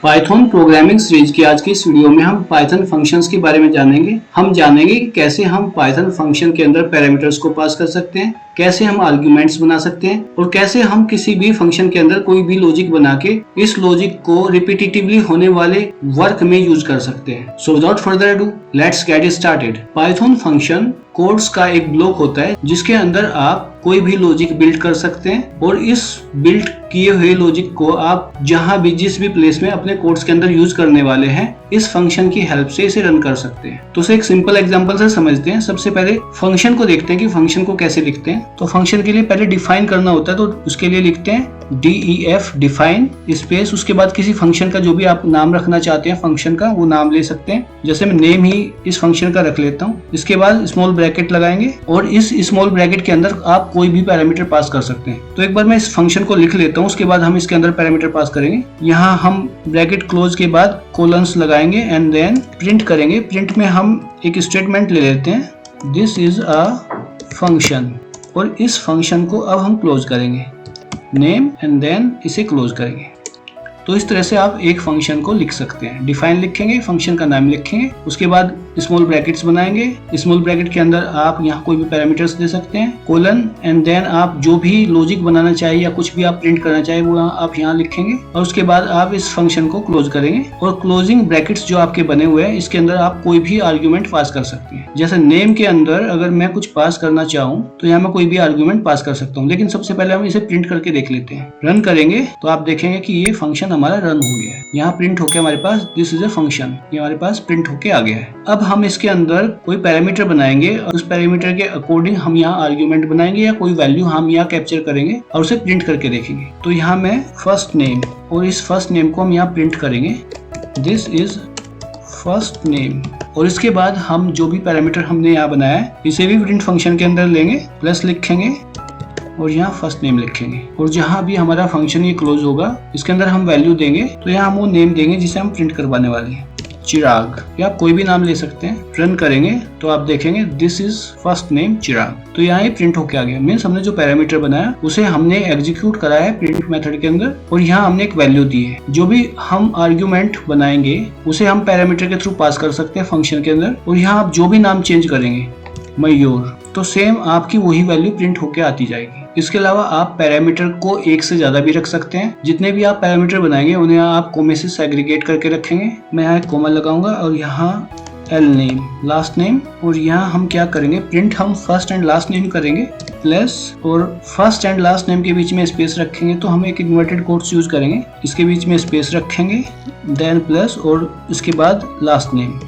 Python programming series की आज की इस वीडियो में हम पाइथन फंक्शंस के बारे में जानेंगे। हम जानेंगे कि कैसे हम पाइथन फंक्शन के अंदर पैरामीटर्स को पास कर सकते हैं, कैसे हम आर्ग्यूमेंट्स बना सकते हैं और कैसे हम किसी भी फंक्शन के अंदर कोई भी लॉजिक बना के इस लॉजिक को रिपीटेटिवली होने वाले वर्क में यूज कर सकते हैं। So without further ado let's get started. Python function codes का एक ब्लॉक होता है जिसके अंदर आप कोई भी लॉजिक बिल्ड कर सकते हैं और इस बिल्ड किए हुए लॉजिक को आप जहां भी जिस भी प्लेस में अपने कोड्स के अंदर यूज करने वाले हैं इस फंक्शन की हेल्प से इसे रन कर सकते हैं। तो एक सिंपल एग्जांपल से समझते हैं। सबसे पहले फंक्शन को देखते हैं कि फंक्शन को कैसे लिखते हैं। तो फंक्शन के लिए पहले डिफाइन करना होता है, तो उसके लिए लिखते हैं DEF डिफाइन स्पेस, उसके बाद किसी फंक्शन का जो भी आप नाम रखना चाहते हैं फंक्शन का वो नाम ले सकते हैं। जैसे मैं नेम ही इस फंक्शन का रख लेता हूँ। इसके बाद स्मॉल ब्रैकेट लगाएंगे और इस स्मॉल ब्रैकेट के अंदर आप कोई भी पैरामीटर पास कर सकते हैं। तो एक बार मैं इस फंक्शन को लिख लेता हूँ, उसके बाद हम इसके अंदर पैरामीटर पास करेंगे। यहाँ हम ब्रैकेट क्लोज के बाद कोलन्स लगाएंगे एंड देन प्रिंट करेंगे। प्रिंट में हम एक स्टेटमेंट ले लेते हैं, दिस इज अ फंक्शन, और इस फंक्शन को अब हम क्लोज करेंगे नेम एंड देन इसे क्लोज करेंगे। तो इस तरह से आप एक फंक्शन को लिख सकते हैं। डिफाइन लिखेंगे, फंक्शन का नाम लिखेंगे, उसके बाद स्मॉल ब्रैकेट्स बनाएंगे। स्मॉल ब्रैकेट के अंदर आप यहाँ कोई भी पैरामीटर्स दे सकते हैं, कोलन, एंड देन आप जो भी लॉजिक बनाना चाहिए या कुछ भी आप प्रिंट करना चाहिए वो आप यहाँ लिखेंगे और उसके बाद आप इस फंक्शन को क्लोज करेंगे। और क्लोजिंग ब्रैकेट्स जो आपके बने हुए हैं इसके अंदर आप कोई भी आर्ग्यूमेंट पास कर सकते हैं। जैसे नेम के अंदर अगर मैं कुछ पास करना चाहूँ तो यहाँ मैं कोई भी आर्ग्यूमेंट पास कर सकता हूँ, लेकिन सबसे पहले हम इसे प्रिंट करके देख लेते हैं। रन करेंगे तो आप देखेंगे कि ये फंक्शन हमारा रन हो गया है। यहाँ प्रिंट होके हमारे पास दिस इज अ फंक्शन, ये हमारे पास प्रिंट होके आ गया है। अब हम इसके अंदर कोई पैरामीटर बनाएंगे और उस पैरामीटर के अकॉर्डिंग हम यहाँ आर्ग्यूमेंट बनाएंगे या कोई वैल्यू हम यहाँ कैप्चर करेंगे और उसे प्रिंट करके देखेंगे। तो यहाँ मैं फर्स्ट नेम, और इस फर्स्ट नेम को हम यहाँ प्रिंट करेंगे, दिस इज फर्स्ट नेम। और इसके बाद हम जो भी पैरामीटर हमने यहाँ बनाया है इसे भी प्रिंट फंक्शन के अंदर लेंगे, प्लस लिखेंगे और यहाँ फर्स्ट नेम लिखेंगे। और जहाँ भी हमारा फंक्शन ये क्लोज होगा इसके अंदर हम वैल्यू देंगे, तो यहाँ हम वो नेम देंगे जिसे हम प्रिंट करवाने वाले हैं, चिराग, या आप कोई भी नाम ले सकते हैं। रन करेंगे तो आप देखेंगे दिस इज फर्स्ट नेम चिराग। तो यहाँ ये प्रिंट होके आ गया। मीन्स हमने जो पैरामीटर बनाया उसे हमने एग्जीक्यूट कराया है प्रिंट मेथड के अंदर और यहाँ हमने एक वैल्यू दी है। जो भी हम आर्ग्यूमेंट बनाएंगे उसे हम पैरामीटर के थ्रू पास कर सकते हैं फंक्शन के अंदर, और यहाँ आप जो भी नाम चेंज करेंगे मयूर, तो सेम आपकी वही वैल्यू प्रिंट होके आती जाएगी। इसके अलावा आप पैरामीटर को एक से ज्यादा भी रख सकते हैं। जितने भी आप पैरामीटर बनाएंगे उन्हें आप कोमे से सेग्रीगेट करके रखेंगे। मैं यहाँ एक कोमा लगाऊंगा और यहाँ एल नेम, लास्ट नेम, और यहाँ हम क्या करेंगे, प्रिंट हम फर्स्ट एंड लास्ट नेम करेंगे, प्लस, और फर्स्ट एंड लास्ट नेम के बीच में स्पेस रखेंगे तो हम एक इन्वर्टेड कोट्स यूज करेंगे, इसके बीच में स्पेस रखेंगे, देन प्लस, और इसके बाद लास्ट नेम।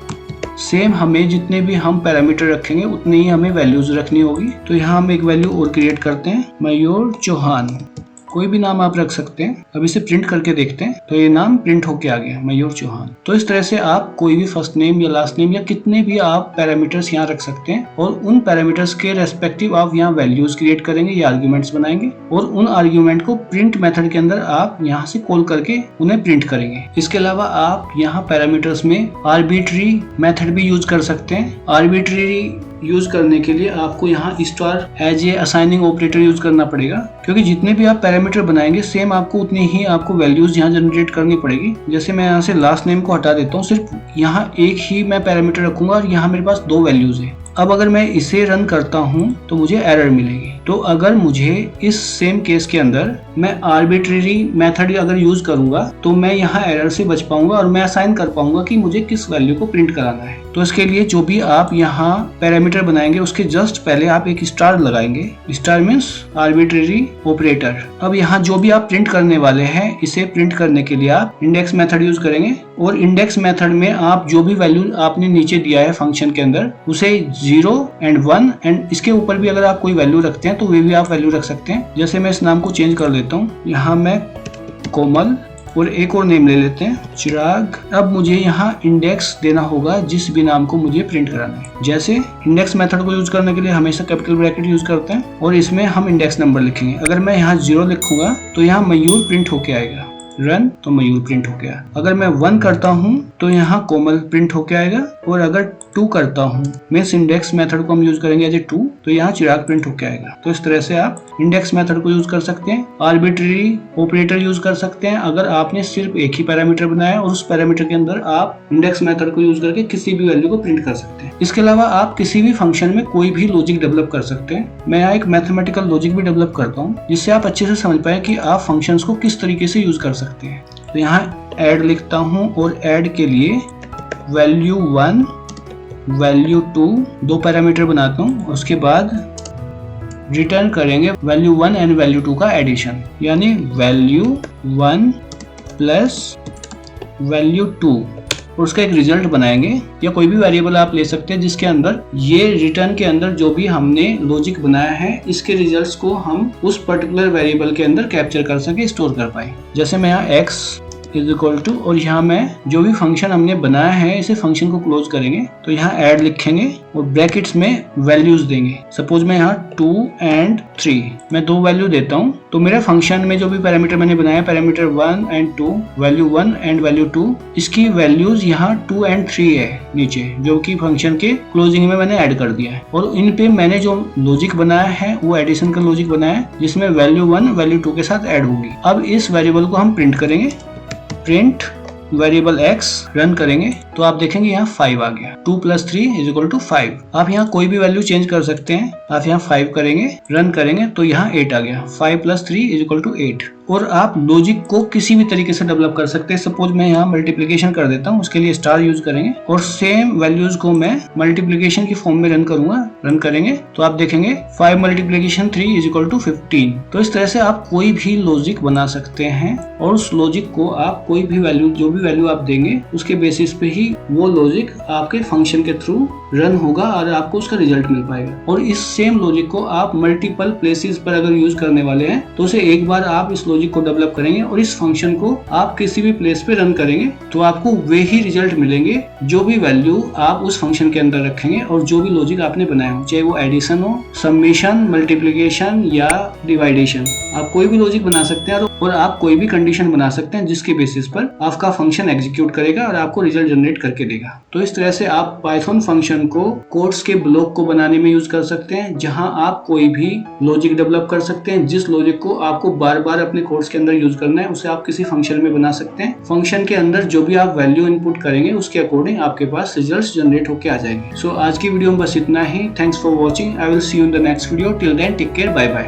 सेम हमें जितने भी हम पैरामीटर रखेंगे उतने ही हमें वैल्यूज रखनी होगी। तो यहाँ हम एक वैल्यू और क्रिएट करते हैं, मयूर चौहान, कोई भी नाम आप रख सकते हैं। अब इसे प्रिंट करके देखते हैं तो ये नाम प्रिंट होके आ गया, मयूर चौहान। तो इस तरह से आप कोई भी फर्स्ट नेम या लास्ट नेम या कितने भी आप पैरामीटर्स यहाँ रख सकते हैं और उन पैरामीटर्स के रेस्पेक्टिव आप यहाँ वैल्यूज क्रिएट करेंगे या आर्ग्यूमेंट्स बनाएंगे और उन आर्ग्यूमेंट को प्रिंट मेथड के अंदर आप यहाँ से कॉल करके उन्हें प्रिंट करेंगे। इसके अलावा आप यहाँ पैरामीटर्स में आर्बिट्री मेथड भी यूज कर सकते हैं। आर्बिट्री यूज करने के लिए आपको यहाँ star as a assigning operator use करना पड़ेगा, क्योंकि जितने भी आप पैरामीटर बनाएंगे सेम आपको उतनी ही आपको वैल्यूज यहाँ जनरेट करनी पड़ेगी। जैसे मैं यहाँ से लास्ट नेम को हटा देता हूँ, सिर्फ यहाँ एक ही मैं पैरामीटर रखूंगा और यहाँ मेरे पास दो वैल्यूज है। अब अगर मैं इसे रन करता हूँ तो मुझे एरर मिलेगी। तो अगर मुझे इस सेम केस के अंदर मैं आर्बिट्रेरी मेथड अगर यूज करूंगा तो मैं यहाँ एरर से बच पाऊंगा और मैं असाइन कर पाऊंगा कि मुझे किस वैल्यू को प्रिंट कराना है। तो इसके लिए जो भी आप यहाँ पैरामीटर बनाएंगे उसके जस्ट पहले आप एक स्टार लगाएंगे। Star means arbitrary operator. अब यहाँ जो भी आप प्रिंट करने वाले हैं इसे प्रिंट करने के लिए आप इंडेक्स मेथड यूज करेंगे और इंडेक्स मेथड में आप जो भी वैल्यू आपने नीचे दिया है फंक्शन के अंदर उसे 0 एंड 1 एंड इसके ऊपर भी अगर आप कोई वैल्यू रखते हैं तो वे भी आप वैल्यू रख सकते हैं। जैसे मैं इस नाम को चेंज कर देता हूँ, यहाँ मैं कोमल, और एक और नेम ले लेते हैं चिराग। अब मुझे यहाँ इंडेक्स देना होगा जिस भी नाम को मुझे प्रिंट कराना है। जैसे इंडेक्स मेथड को यूज करने के लिए हमेशा कैपिटल ब्रैकेट यूज करते हैं और इसमें हम इंडेक्स नंबर लिखेंगे। अगर मैं यहाँ 0 लिखूंगा तो यहाँ मयूर प्रिंट होके आएगा। रन तो मयूर प्रिंट हो गया। अगर मैं 1 करता हूँ तो यहाँ कोमल प्रिंट होके आएगा, और अगर 2 करता हूँ मीन्स इंडेक्स मेथड को हम यूज करेंगे एज ए 2, तो यहाँ चिराग प्रिंट होके आएगा। तो इस तरह से आप इंडेक्स मेथड को यूज कर सकते हैं, आर्बिट्रेरी ऑपरेटर यूज कर सकते हैं अगर आपने सिर्फ एक ही पैरामीटर बनाया और उस पैरामीटर के अंदर आप इंडेक्स मेथड को यूज करके किसी भी वैल्यू को प्रिंट कर सकते हैं। इसके अलावा आप किसी भी फंक्शन में कोई भी लॉजिक डेवलप कर सकते हैं। मैं यहाँ एक मैथमेटिकल लॉजिक भी डेवलप करता हूँ जिससे आप अच्छे से समझ पाए कि आप फंक्शंस को किस तरीके से यूज कर सकते हैं। तो यहाँ ऐड लिखता हूँ और ऐड के लिए वैल्यू 1 वैल्यू 2 दो पैरामीटर बनाता हूँ। उसके बाद रिटर्न करेंगे वैल्यू 1 एंड वैल्यू 2 का एडिशन, यानी वैल्यू 1 प्लस वैल्यू 2, और उसका एक रिजल्ट बनाएंगे। या कोई भी वेरिएबल आप ले सकते हैं जिसके अंदर ये रिटर्न के अंदर जो भी हमने लॉजिक बनाया है इसके रिजल्ट्स को हम उस पर्टिकुलर वेरिएबल के अंदर कैप्चर कर सके, स्टोर कर पाए। जैसे मैं यहाँ x इज इक्वल टू, और यहाँ मैं जो भी फंक्शन हमने बनाया है इसे फंक्शन को क्लोज करेंगे, तो यहाँ ऐड लिखेंगे और ब्रैकेट्स में वैल्यूज देंगे। सपोज मैं यहाँ 2 एंड 3 मैं 2 वैल्यू देता हूँ, तो मेरे फंक्शन में जो भी पैरामीटर मैंने बनाया parameter 1 and 2 value 1 and value 2, इसकी वैल्यूज यहाँ 2 एंड 3 है नीचे, जो कि फंक्शन के क्लोजिंग में मैंने ऐड कर दिया है। और इन पे मैंने जो लॉजिक बनाया है वो एडिशन का लॉजिक बनाया है जिसमें वैल्यू 1 वैल्यू 2 के साथ ऐड होगी। अब इस वेरिएबल को हम प्रिंट करेंगे, प्रिंट वेरिएबल x रन करेंगे तो आप देखेंगे यहाँ 5 आ गया। 2 + 3 = 5। आप यहाँ कोई भी वैल्यू चेंज कर सकते हैं। आप यहाँ 5 करेंगे, रन करेंगे तो यहाँ 8 आ गया। 5 + 3 = 8। और आप लॉजिक को किसी भी तरीके से डेवलप कर सकते हैं। सपोज मैं यहाँ मल्टीप्लिकेशन कर देता हूँ, उसके लिए स्टार यूज करेंगे और सेम वैल्यूज को मैं मल्टीप्लिकेशन की फॉर्म में रन करूंगा। रन करेंगे तो आप देखेंगे 5 × 3 = 15। तो इस तरह से आप कोई भी लॉजिक बना सकते हैं और उस लॉजिक को आप कोई भी वैल्यू, जो भी वैल्यू आप देंगे उसके बेसिस पे ही वो लॉजिक आपके फंक्शन के थ्रू रन होगा और आपको उसका रिजल्ट मिल पाएगा। और इस सेम लॉजिक को आप मल्टीपल प्लेसेस पर अगर यूज करने वाले हैं तो उसे एक बार आप इस लॉजिक को डेवलप करेंगे और इस फंक्शन को आप किसी भी प्लेस पे रन करेंगे तो आपको वे ही रिजल्ट मिलेंगे जो भी वैल्यू आप उस फंक्शन के अंदर रखेंगे और जो भी लॉजिक आपने बनाया हो, चाहे वो एडिशन हो, समेशन, मल्टीप्लिकेशन या डिवाइडेशन। आप कोई भी लॉजिक बना सकते हैं और आप कोई भी कंडीशन बना सकते हैं जिसके बेसिस पर आपका फंक्शन एग्जीक्यूट करेगा और आपको रिजल्ट जनरेट करके देगा। तो इस तरह से आप पाइथन फंक्शन को कोड्स के ब्लॉक को बनाने में यूज कर सकते हैं, जहां आप कोई भी लॉजिक डेवलप कर सकते हैं। जिस लॉजिक को आपको बार बार अपने कोड्स के अंदर यूज करना है उसे आप किसी फंक्शन में बना सकते हैं। फंक्शन के अंदर जो भी आप वैल्यू इनपुट करेंगे उसके अकॉर्डिंग आपके पास रिजल्ट्स जनरेट होकर आ जाएंगे। सो आज की वीडियो में बस इतना ही। Thanks for watching. I will see you in the next video. Till then take care, bye bye.